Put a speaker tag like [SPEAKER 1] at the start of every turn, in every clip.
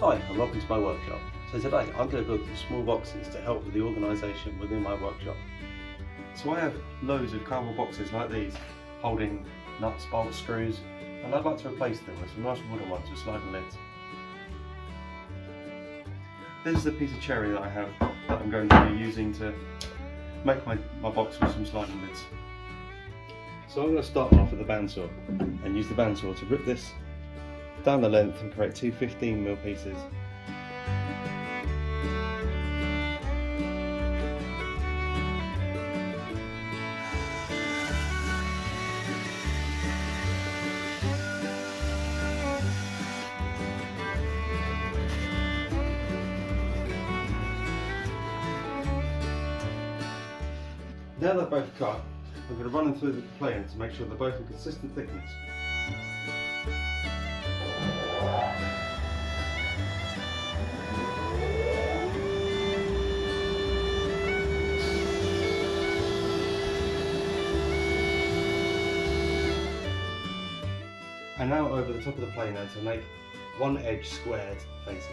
[SPEAKER 1] Hi and welcome to my workshop. So today I'm going to build some small boxes to help with the organisation within my workshop. So I have loads of cardboard boxes like these holding nuts, bolts, screws, and I'd like to replace them with some nice wooden ones with sliding lids. This is a piece of cherry that I have that I'm going to be using to make my box with some sliding lids. So I'm going to start off with the bandsaw and use the bandsaw to rip this down the length and create two 15mm pieces. Now they're both cut, I'm going to run them through the planer to make sure they're both of consistent thickness. And now over the top of the planer to make one edge squared faces.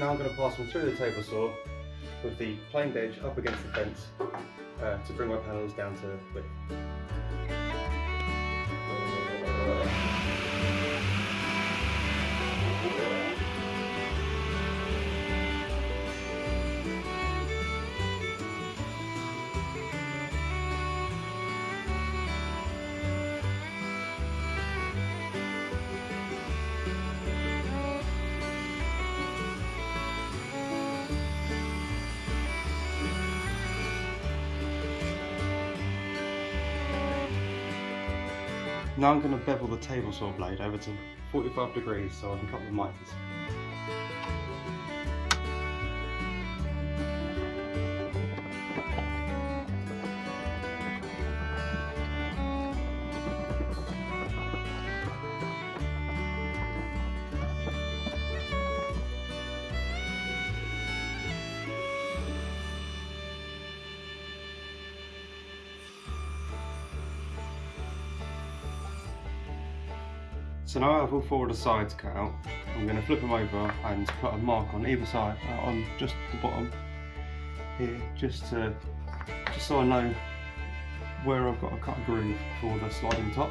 [SPEAKER 1] Now I'm going to pass them through the table saw with the planed edge up against the fence to bring my panels down to width. Now I'm going to bevel the table saw blade over to 45 degrees so I can cut with miters. So now I have all four of the sides cut out, I'm going to flip them over and put a mark on either side, on just the bottom here, just so I know where I've got to cut a groove for the sliding top.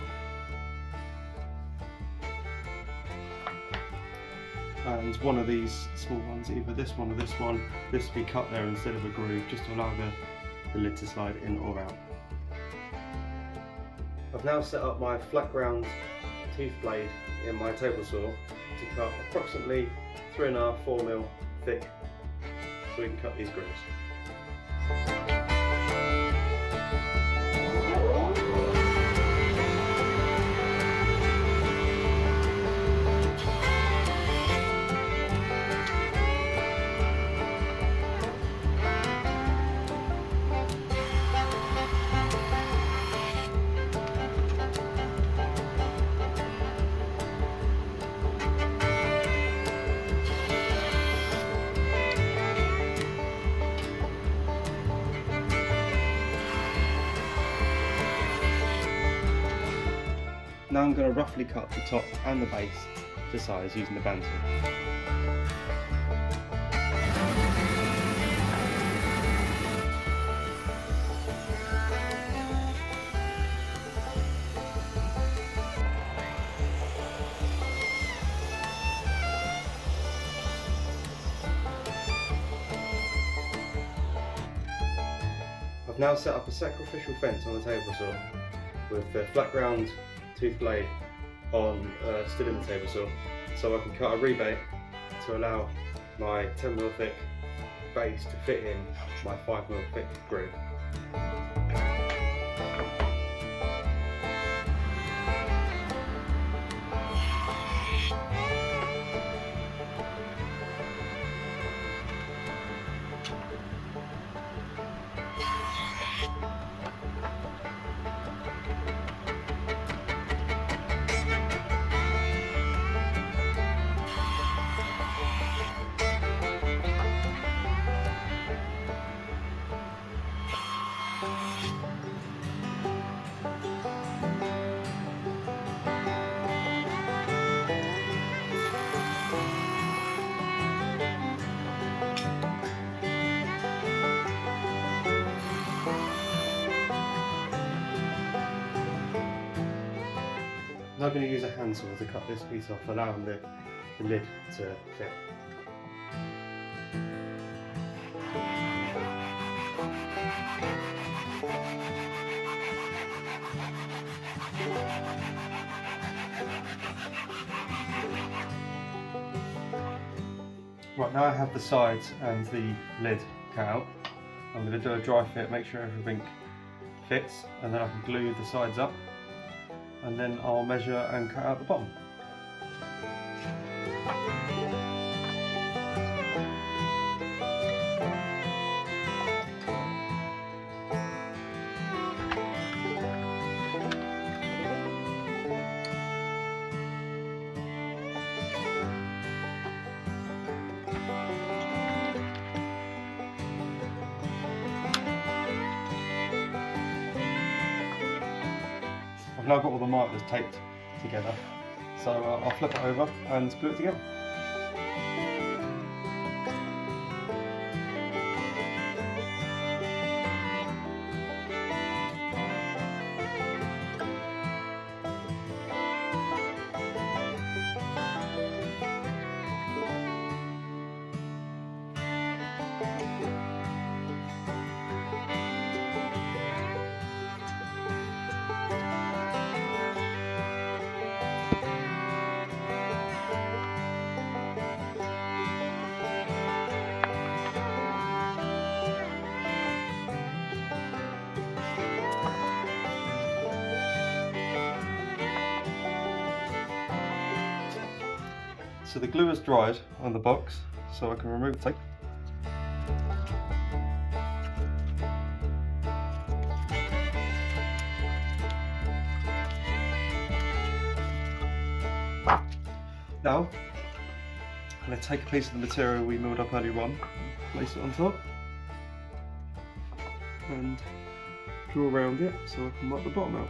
[SPEAKER 1] And one of these small ones, either this one or this one, this will be cut there instead of a groove, just to allow the lid to slide in or out. I've now set up my flat ground tooth blade in my table saw to cut approximately 3.5–4mm thick so we can cut these grooves. Now I'm going to roughly cut the top and the base to size using the bandsaw. I've now set up a sacrificial fence on the table saw with the flat ground tooth blade on still in the table saw, so I can cut a rebate to allow my 10mm thick base to fit in my 5mm thick groove. now going to use a handsaw to cut this piece off, allowing the lid to fit. Right, now I have the sides and the lid cut out. I'm going to do a dry fit, make sure everything fits, and then I can glue the sides up, and then I'll measure and cut out the bottom. I've now got all the miters taped together, so I'll flip it over and glue it together. So the glue has dried on the box, so I can remove the tape. Now, I'm going to take a piece of the material we milled up earlier on, place it on top, and draw around it so I can mark the bottom out.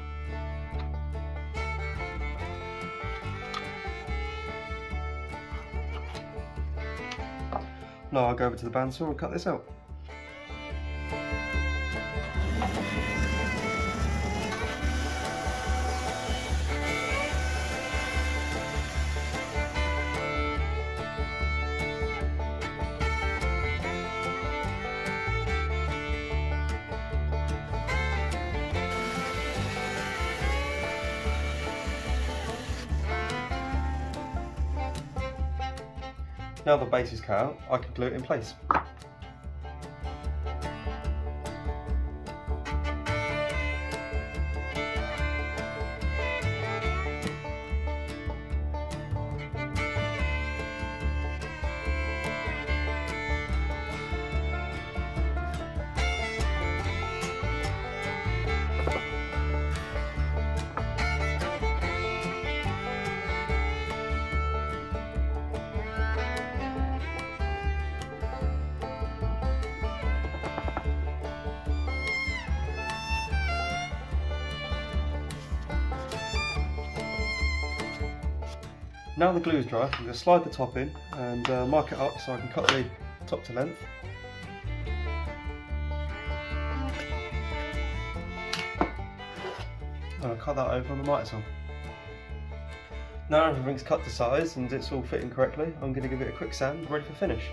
[SPEAKER 1] Now I'll go over to the bandsaw and cut this out. Now the base is cut out, I can glue it in place. Now the glue is dry, I'm going to slide the top in and mark it up so I can cut the top to length. And I'll cut that over on the miter saw. Now everything's cut to size and it's all fitting correctly, I'm going to give it a quick sand, ready for finish.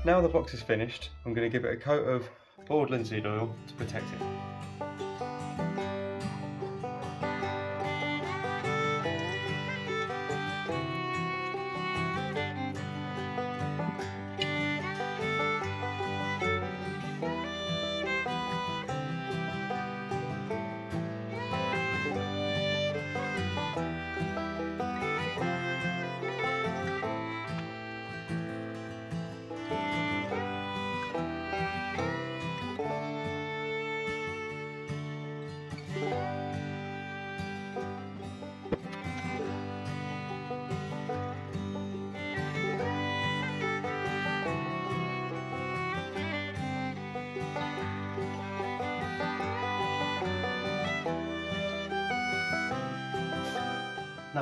[SPEAKER 1] Now the box is finished, I'm going to give it a coat of boiled linseed oil to protect it.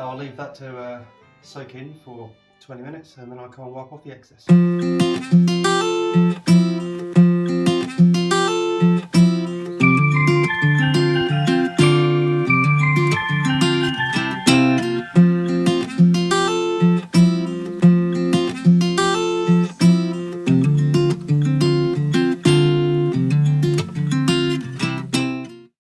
[SPEAKER 1] I'll leave that to soak in for 20 minutes and then I'll come and wipe off the excess.